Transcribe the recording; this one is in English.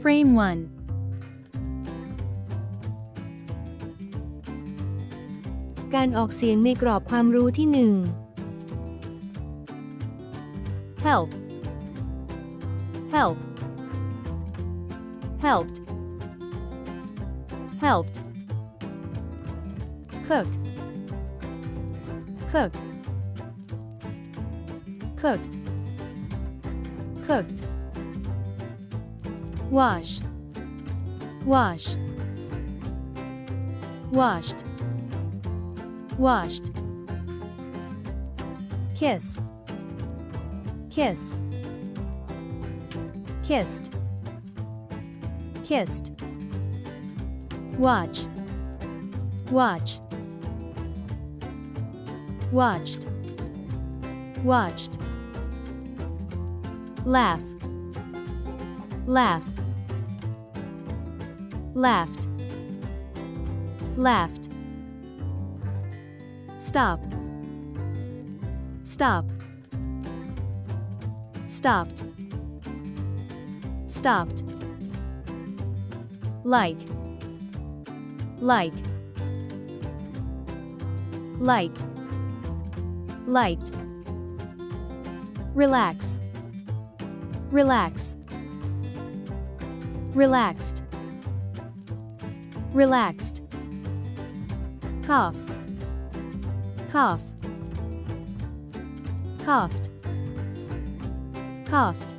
Frame 1.การออกเสียงในกรอบความรู้ที่หนึ่ง Help. Help. Helped. Helped. Cook. Cook. Cooked. Cooked. Wash. Wash. Washed. Washed. Kiss. Kiss. Kissed. Kissed. Watch. Watch. Watched. Watched. Laugh. Laugh. Laughed. Laughed. Stop. Stop. Stopped. Stopped. Like. Like. Liked. Liked. Relax. Relax. Relaxed. Relaxed. Cough. Cough. Coughed. Coughed.